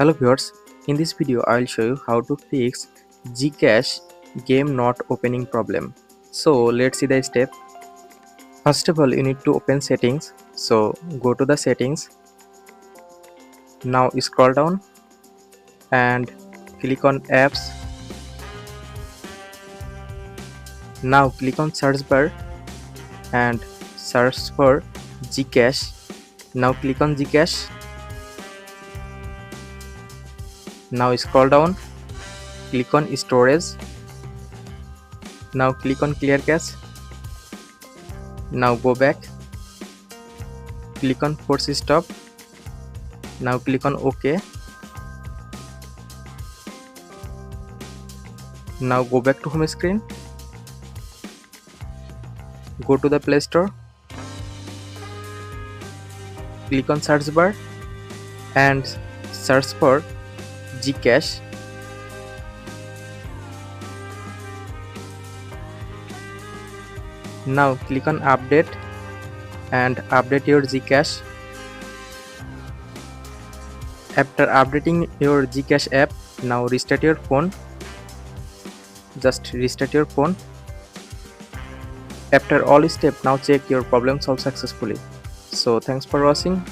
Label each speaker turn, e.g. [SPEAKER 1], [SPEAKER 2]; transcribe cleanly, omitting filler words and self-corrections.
[SPEAKER 1] Hello viewers, in this video I will show you how to fix Gcash game not opening problem. So let's see the step. First of all, you need to open settings. So go to the settings. Now scroll down and click on apps. Now click on search bar and search for Gcash. Now click on Gcash. Now scroll down, click on storage. Now click on clear cache. Now go back, click on force stop. Now click on OK. Now go back to home screen. Go to the Play Store. Click on search bar and search for Gcash. Now click on update and update your Gcash. After updating your Gcash app, now restart your phone. Just restart your phone. After all steps, now check your problem solved successfully. So thanks for watching.